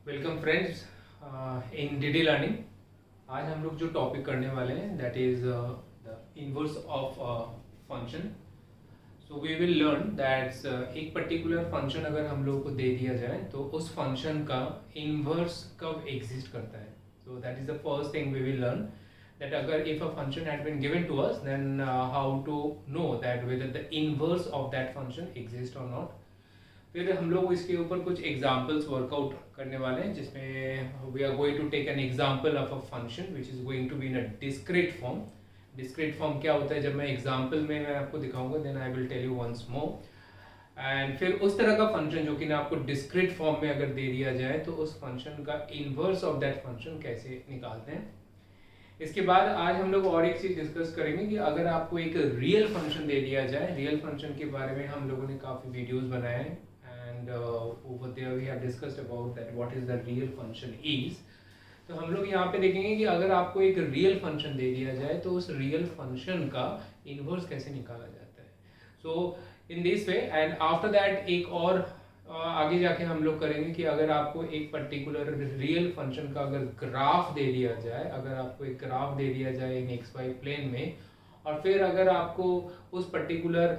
Welcome friends in DD learning. आज हम लोग जो टॉपिक करने वाले हैं that is the inverse of function. So we will learn that एक पर्टिकुलर फंक्शन अगर हम लोग को दे दिया जाए तो उस फंक्शन का इनवर्स कब एग्जिस्ट करता है। So that is the first thing we will learn that agar if a function had been given to us then how to know that whether the inverse of that function exists or not। फिर हम लोग इसके ऊपर कुछ examples workout करने वाले हैं जिसमें we are going to take an example of a function which is going to be in a discrete form. Discrete form क्या होता है, जब मैं एग्जाम्पल में मैं आपको दिखाऊंगा then I will tell you once more. And फिर उस तरह का फंक्शन जो कि ना आपको डिस्क्रीट फॉर्म में अगर दे दिया जाए तो उस फंक्शन का इनवर्स ऑफ दैट फंक्शन कैसे निकालते हैं। इसके बाद आज हम लोग और एक चीज डिस्कस करेंगे कि अगर आपको एक रियल फंक्शन दे दिया जाए, रियल फंक्शन के बारे में हम लोगों ने काफ़ी वीडियोस बनाए हैं and over there we have discussed about that what is the real function is. तो हम लोग यहाँ पे देखेंगे कि अगर आपको एक रियल फंक्शन दे दिया जाए तो उस रियल फंक्शन का इनवर्स कैसे निकाला जाता है। So in this way and after that एक और आगे जाके हम लोग करेंगे कि अगर आपको एक पर्टिकुलर रियल फंक्शन का अगर ग्राफ दे दिया जाए, अगर आपको एक ग्राफ दे दिया जाए इन एक्स वाई प्लेन में, और फिर अगर आपको उस पर्टिकुलर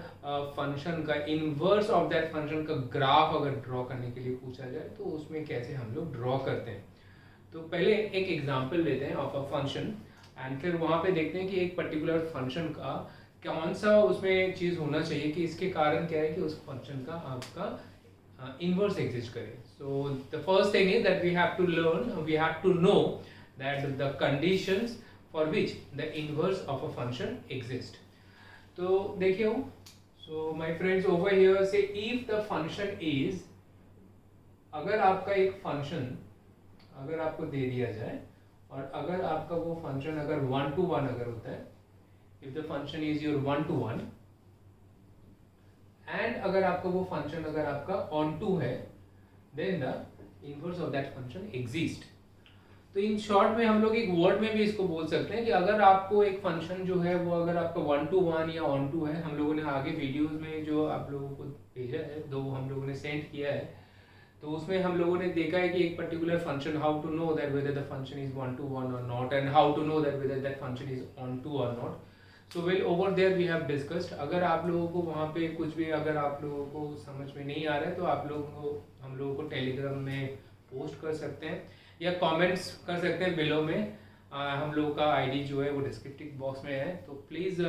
फंक्शन का इनवर्स ऑफ दैट फंक्शन का ग्राफ अगर ड्रॉ करने के लिए पूछा जाए तो उसमें कैसे हम लोग ड्रॉ करते हैं। तो पहले एक एग्जांपल लेते हैं ऑफ अ फंक्शन एंड फिर वहाँ पे देखते हैं कि एक पर्टिकुलर फंक्शन का कौन सा उसमें चीज़ होना चाहिए कि इसके कारण क्या है कि उस फंक्शन का आपका inverse exist करे। So the first thing is that we have to learn, we have to know that the conditions for which the inverse of a function exist। तो देखिए, so my friends over here say if the function is, अगर आपका एक function अगर आपको दे दिया जाए और अगर आपका वो फंक्शन अगर 1 to 1 अगर होता है, if the function is your 1 to 1 and अगर आपका वो फंक्शन अगर आपका ऑन टू है then the inverse of that function exist. तो इन शॉर्ट में हम लोग एक वर्ड में भी इसको बोल सकते हैं कि अगर आपको एक फंक्शन जो है वो अगर आपका 1 to 1 या ऑन टू है, हम लोगों ने आगे वीडियोस में जो आप लोगों को भेजा है, दो हम लोगों ने सेंड किया है, तो उसमें हम लोगों ने देखा है कि एक particular function how to know that whether the function is 1 to 1 और not and how to know that whether that function is onto और not. So well over there we have discussed. अगर आप लोगों को वहाँ पे कुछ भी अगर आप लोगों को समझ में नहीं आ रहा है तो आप लोगों को हम लोगों को टेलीग्राम में पोस्ट कर सकते हैं या कमेंट्स कर सकते हैं बिलो में। हम लोगों का आईडी जो है वो डिस्क्रिप्टिव बॉक्स में है, तो please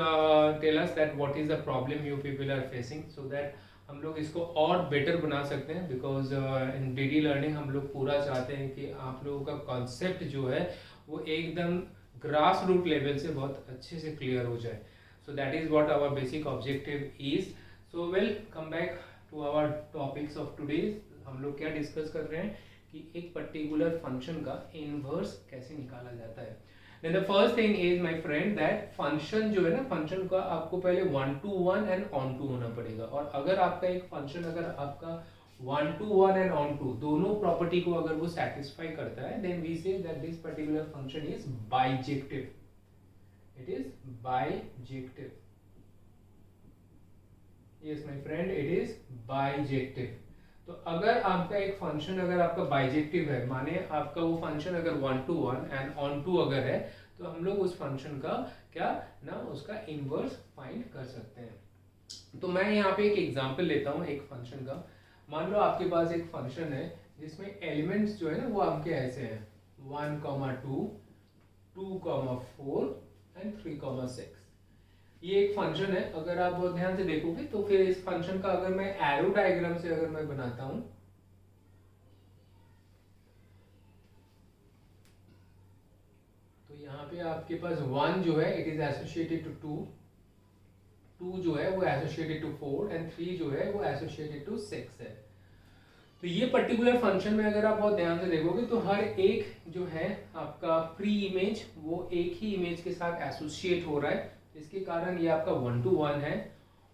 tell us that what is the problem you people are facing so that हम लोग इसको और बेटर बना सकते हैं। बिकॉज इन डीडी लर्निंग हम लोग पूरा चाहते हैं कि आप लोगों का कॉन्सेप्ट जो है वो एकदम ग्रास रूट लेवल से बहुत अच्छे से क्लियर हो जाए। So that is what our basic objective is. So well come back to our topics of today. हम लोग क्या डिस्कस कर रहे हैं कि एक पर्टिकुलर फंक्शन का इनवर्स कैसे निकाला जाता है। Then the first thing is my friend that function जो है ना, फंक्शन का आपको पहले 1 to 1 एंड ऑन टू होना पड़ेगा। और अगर आपका एक फंक्शन अगर आपका 1 to 1 एंड ऑन टू दोनों प्रॉपर्टी को अगर वो सेटिस्फाई करता है then we say that this particular function is bijective. It is bijective. Yes my friend, it is bijective. तो अगर आपका एक फंक्शन अगर आपका बाइजेक्टिव है, माने आपका वो फंक्शन अगर 1 to 1 एंड ऑन टू अगर है, तो हम लोग उस फंक्शन का क्या ना उसका इनवर्स फाइंड कर सकते हैं। तो मैं यहाँ पे एक एग्जांपल लेता हूँ एक फंक्शन का। मान लो आपके पास एक फंक्शन है जिसमें एलिमेंट्स जो है ना वो आपके ऐसे हैं 1, 2, 2, 4 एंड 3, 6। ये एक फंक्शन है। अगर आप बहुत ध्यान से देखोगे तो फिर इस फंक्शन का अगर मैं एरो डायग्राम से अगर मैं बनाता हूं तो यहाँ पे आपके पास 1 जो है इट इज एसोसिएटेड टू 2 जो है वो एसोसिएटेड टू 4 एंड 3 जो है वो एसोसिएटेड टू 6 है। तो ये पर्टिकुलर फंक्शन में अगर आप बहुत ध्यान से देखोगे तो हर एक जो है आपका प्री इमेज वो एक ही इमेज के साथ एसोसिएट हो रहा है, इसके कारण ये आपका 1 to 1 है।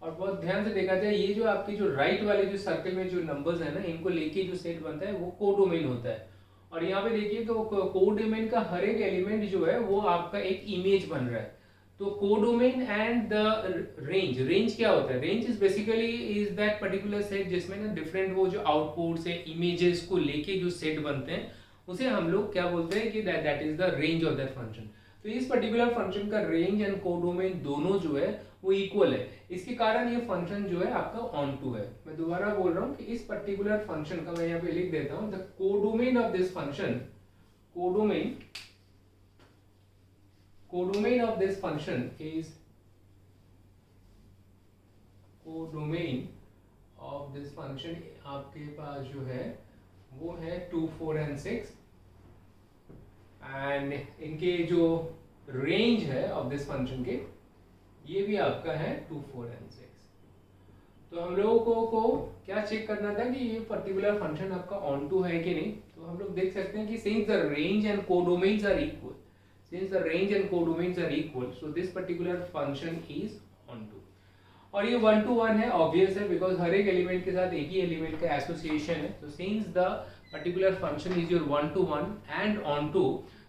और बहुत ध्यान से देखा जाए ये जो आपकी जो राइट वाले जो सर्कल में जो नंबर्स है ना इनको लेके जो सेट बनता है वो कोडोमेन होता है। और यहाँ पे देखिए तो कोडोमेन का हर एक एलिमेंट जो है वो आपका एक इमेज बन रहा है। तो codomain and the range, range क्या होता है? Range is basically is that particular set जिसमें ना डिफरेंट वो जो आउटपुट्स है इमेजेस को लेके जो सेट बनते हैं उसे हम लोग क्या बोलते हैं कि that is the range of that function. तो इस पर्टिकुलर फंक्शन का रेंज एंड कोडोमेन दोनों जो है वो इक्वल है। इसके कारण ये फंक्शन जो है आपका ऑन टू है। मैं दोबारा बोल रहा हूँ कि इस पर्टिकुलर फंक्शन का मैं यहाँ पे लिख देता हूँ, the codomain of this function, codomain of this function is, codomain of this function आपके पास जो है वो है 2, 4 एंड 6 एंड इनके जो रेंज है ऑफ दिस फंक्शन के ये भी आपका है 2, 4 एंड 6। तो हम लोगों को क्या चेक करना था कि ये पर्टिकुलर फंक्शन आपका ऑन टू है कि नहीं। तो हम लोग देख सकते हैं कि since the range and codomains are equal, since the range and codomains are equal, so this particular function is onto. और ये 1 to 1 है, ऑब्वियस है, बिकॉज हर एक एलिमेंट के साथ एक ही एलिमेंट का एसोसिएशन है। तो since the particular function is your 1 to 1 and on to,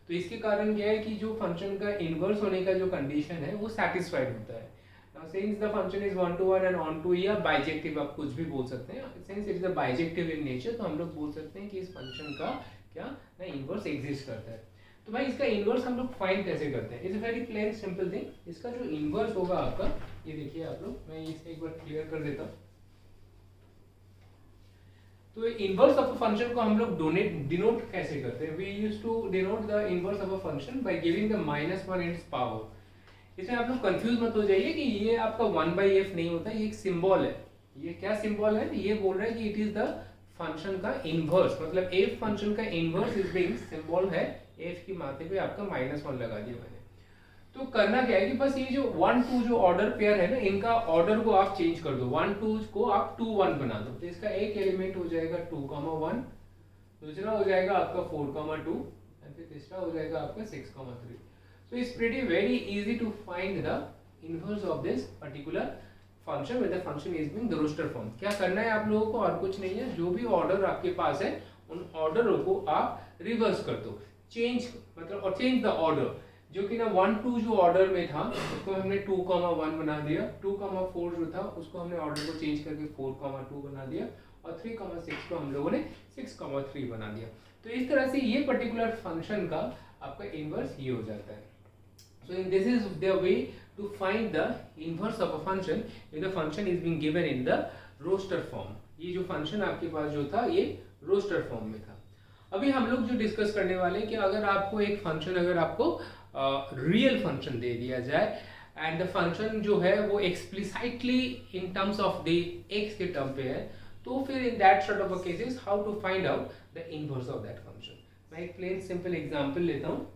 तो इसके कारण क्या है कि जो फंक्शन का इनवर्स होने का जो कंडीशन है वो सेटिस्फाइड होता है। Now since the function is 1 to 1 and on to, या बाइजेक्टिव, आप कुछ भी बोल सकते हैं, since it is a bijective in nature, तो हम लोग बोल सकते हैं कि इस फंक्शन का क्या ना इनवर्स एग्जिस्ट करता है। तो भाई इसका इनवर्स हम लोग फाइंड कैसे करते हैं? It's a very plain simple thing. इसका जो इनवर्स होगा आपका, ये देखिए आप लोग, मैं इसे एक बार क्लियर कर देता हूँ। तो इनवर्स ऑफ अ फंक्शन को हम लोग डिनोट कैसे करते हैं? We used to denote the inverse of a function by giving the -1 in its power. इसमें आप लोग कंफ्यूज मत हो जाइए कि ये आपका 1/f नहीं होता, ये एक सिंबल है। ये क्या सिंबल है? ये बोल रहा है कि इट इज द फंक्शन का इनवर्स, मतलब f फंक्शन का इनवर्स इज बीइंग सिंबल है, f की मात्रा पे आपका -1 लगा दिया मैंने। तो करना क्या है कि बस ये जो 1, 2 जो ऑर्डर पेयर है ना, इनका ऑर्डर को आप चेंज कर दो, 1, 2 को आप 2, 1 बना दो। तो इसका एक एलिमेंट हो जाएगा 2, 1, दूसरा हो जाएगा आपका 4, 2 एंड फिर तीसरा हो जाएगा आपका 6, 3। So it's pretty very easy to find the inverse of this particular function when the function is being the roster form। क्या करना है आप लोगों को? और कुछ नहीं है, जो भी ऑर्डर आपके पास है उन ऑर्डरों को आप रिवर्स कर दो, चेंज मतलब, और चेंज द ऑर्डर, जो कि ना 1, 2 जो ऑर्डर में था उसको हमने 2, 1 बना दिया, 2, 4 जो था उसको हमने ऑर्डर को चेंज करके 4, 2 बना दिया, और 3, 6 को हम लोगों ने 6, 3 बना दिया। तो इस तरह से ये पर्टिकुलर फंक्शन का आपका इनवर्स ये हो जाता है। So this is the way to find the inverse of a function if the function is being given in the roster form। ये जो फंक्शन आपके पास जो था ये रोस्टर फॉर्म में था। अभी हम लोग जो डिस्कस करने वाले हैं कि अगर आपको एक फंक्शन, अगर आपको रियल फंक्शन दे दिया जाए एंड द फंक्शन जो है वो explicitly in terms of the x के टर्म पे है, तो फिर in that sort of cases how to find out the inverse of that function. मैं एक प्लेन सिंपल एग्जांपल लेता हूँ।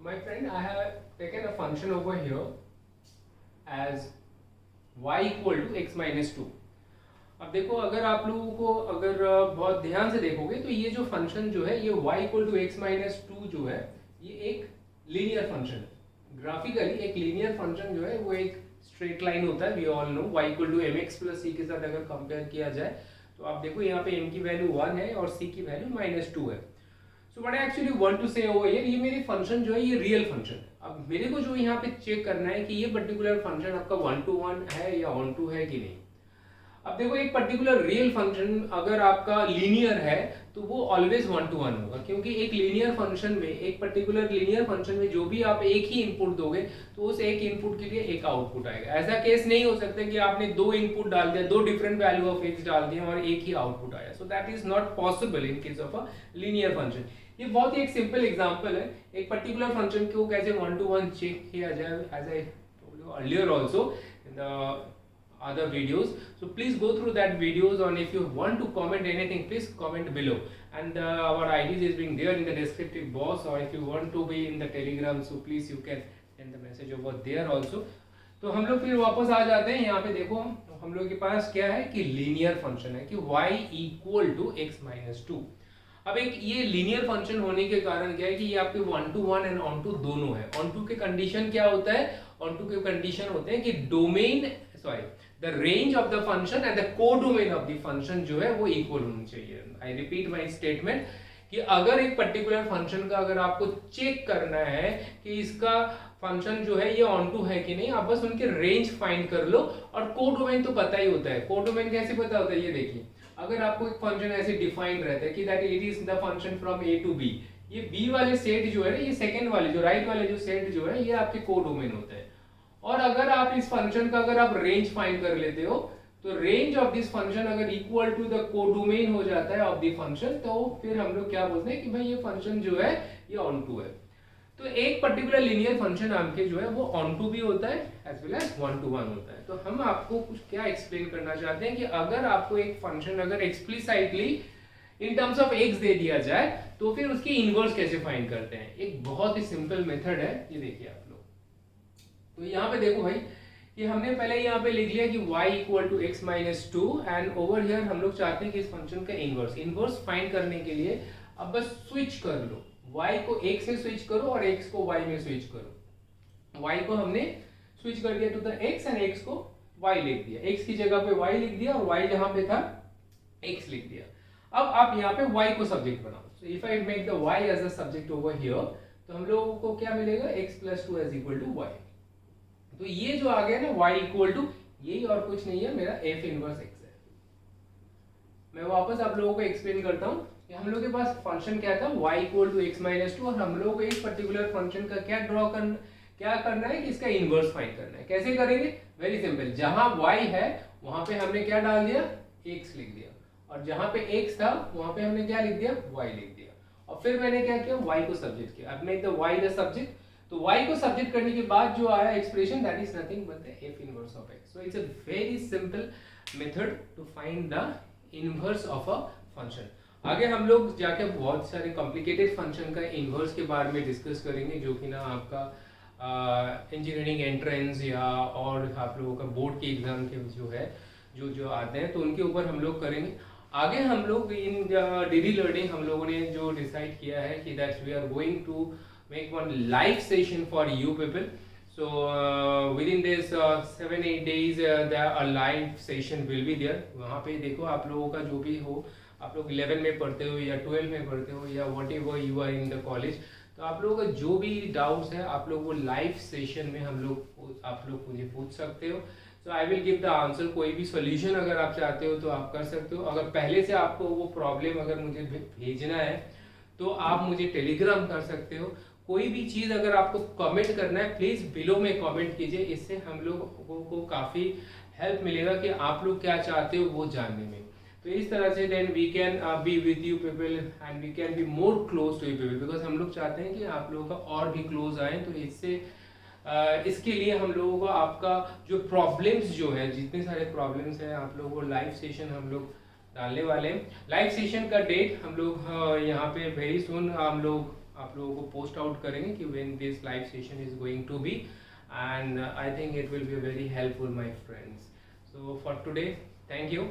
My friend, I have taken a function over here as y equal to x minus 2। अब देखो, अगर आप लोगों को अगर बहुत ध्यान से देखोगे तो ये जो फंक्शन जो है ये y equal to x minus 2 जो है ये एक लीनियर फंक्शन है। ग्राफिकली एक लीनियर फंक्शन जो है वो एक स्ट्रेट लाइन होता है, we all know. y equal to mx plus c के साथ अगर कंपेयर किया जाए तो आप देखो यहाँ पे m की वैल्यू 1 है और c की वैल्यू -2 है। So what I actually want to say over here, ये मेरी फंक्शन जो है ये रियल फंक्शन है। अब मेरे को जो यहाँ पे चेक करना है कि ये पर्टिकुलर फंक्शन आपका 1 to 1 है या ऑन टू है कि नहीं। अब देखो, एक पर्टिकुलर रियल फंक्शन अगर आपका लीनियर है तो वो ऑलवेज 1 to 1 होगा, क्योंकि एक लीनियर फंक्शन में, एक पर्टिकुलर लीनियर फंक्शन में जो भी आप एक ही इनपुट दोगे तो उस एक इनपुट के लिए एक आउटपुट आएगा। ऐसा केस नहीं हो सकता कि आपने 2 इनपुट डाल दिया, 2 डिफरेंट वैल्यू ऑफ एक्स डाल दिए और एक ही आउटपुट आया। सो that is not possible in case of a linear function. ये बहुत ही एक सिंपल एग्जांपल है, एक पर्टिकुलर फंक्शन को कैसे 1 to 1 चेक किया जाए, as I told you earlier also in the other videos। So please go through that videos, and if you want to comment anything, please comment below, and our IDs is being there in the descriptive box, or if you want to be in the Telegram, so please you can send the message over there also। तो हम लोग फिर वापस आ जाते हैं यहाँ पे। देखो हम लोग के पास क्या है कि लीनियर फंक्शन है कि y equal to x minus 2। अब एक ये लीनियर फंक्शन होने के कारण क्या है कि ये आपके 1 to 1 एंड ऑन टू दोनों है। ऑन टू के कंडीशन क्या होता है, ऑन टू के कंडीशन होते हैं कि domain sorry the range of the function and the codomain of the function जो है वो इक्वल होनी चाहिए। आई रिपीट माय स्टेटमेंट कि अगर एक पर्टिकुलर फंक्शन का अगर आपको चेक करना है कि इसका फंक्शन जो है ये ऑन टू है कि नहीं, आप बस उनके रेंज फाइंड कर लो। और कोडोमेन तो पता ही होता है। कोडोमेन कैसे पता होता है, ये देखिए अगर आपको एक फंक्शन ऐसे डिफाइंड रहता है कि that it is the function from A to B, ये बी वाले सेट जो है ना, ये सेकंड वाले जो राइट वाले जो सेट जो है ये आपके कोडोमेन होते हैं। और अगर आप इस फंक्शन का अगर आप रेंज फाइंड कर लेते हो तो रेंज ऑफ दिस फंक्शन अगर इक्वल टू द कोडोमेन हो जाता है ऑफ द फंक्शन, तो फिर हम लोग क्या बोलते हैं कि भाई ये फंक्शन जो है ये ऑन टू है। तो एक पर्टिकुलर लीनियर फंक्शन आपके जो है वो ऑन टू भी होता है एज वेल एज 1 to 1 होता है। तो हम आपको कुछ क्या एक्सप्लेन करना चाहते हैं कि अगर आपको एक फंक्शन अगर एक्सप्लिसाइटली इन टर्म्स ऑफ एक्स दे दिया जाए तो फिर उसकी इनवर्स कैसे फाइंड करते हैं। एक बहुत ही सिंपल मेथड है, ये देखिए आप लोग। तो यहाँ पे देखो भाई कि हमने पहले यहाँ पे लिख लिया कि y equal to x minus two and over here हम लोग चाहते हैं कि इस फंक्शन का इनवर्स फाइंड करने के लिए अब बस स्विच कर लो, y को x से स्विच करो और x को y में स्विच करो। y को हमने स्विच कर दिया to the x and x को y लिख दिया, x की जगह पे y लिख दिया और y जहां पे था x लिख दिया। अब आप यहाँ पे y को सब्जेक्ट बनाओ। So if I make the y as a subject over here तो हम लोगों को क्या मिलेगा, x plus two is equal to y। तो ये जो आ गया ना y इक्वल टू, यही और कुछ नहीं है, मेरा f इनवर्स x है। मैं वापस आप लोगों को एक्सप्लेन करता हूँ कि हम लोग के पास फंक्शन क्या था, y equal to x minus two, और हम लोगों को इस पर्टिकुलर फंक्शन का क्या करना है कि इसका इनवर्स फाइंड करना है। कैसे करेंगे, वेरी सिंपल, जहां y है वहां पे हमने क्या डाल दिया, x लिख दिया, और जहां पे x था वहां पे हमने क्या लिख दिया, y लिख दिया, और फिर मैंने क्या किया, y को सब्जेक्ट किया। अब make the y the subject, तो y को सब्जेक्ट करने के बाद जो आया expression that is nothing but the f inverse of x। So it's a very simple method to find the inverse of a function. आगे हम लोग जाके बहुत सारे कॉम्प्लिकेटेड फंक्शन का इनवर्स के बारे में डिस्कस करेंगे, जो कि ना आपका इंजीनियरिंग एंट्रेंस या और आप लोगों का बोर्ड के एग्जाम के जो है जो आते हैं तो उनके ऊपर हम लोग करेंगे। आगे हम लोग इन डिडी लर्निंग हम लोगों ने जो डिसाइड किया है कि that we are going to make one live session for you people. So within this 7-8 days there a live session will be there। वहाँ पे देखो आप लोगों का जो भी हो, आप लोग 11 में पढ़ते हो या 12 में पढ़ते हो या whatever you are in the college, तो आप लोगों का जो भी डाउट्स है आप लोग वो लाइव सेशन में आप लोग मुझे पूछ सकते हो। So I will give the answer. कोई भी सोल्यूशन अगर आप चाहते हो तो आप कर सकते हो। अगर पहले से आपको वो प्रॉब्लम अगर मुझे भेजना है तो आप मुझे टेलीग्राम कर सकते हो। कोई भी चीज़ अगर आपको कमेंट करना है प्लीज़ बिलो में कमेंट कीजिए, इससे हम लोगों को काफ़ी हेल्प मिलेगा कि आप लोग क्या चाहते हो वो जानने में। तो इस तरह से then we can be with you people and we can be more close to you people, because हम लोग चाहते हैं कि आप लोगों का और भी क्लोज आए। तो इससे इसके लिए हम लोगों को आपका जो प्रॉब्लम्स जो है, जितने सारे प्रॉब्लम्स हैं, आप लोगों को लाइव सेशन हम लोग डालने वाले हैं। लाइव सेशन का डेट हम लोग यहाँ पे वेरी सुन हम लोग आप लोगों को पोस्ट आउट करेंगे कि when this live session is going to be, and I think it will be very helpful my friends. So for today thank you.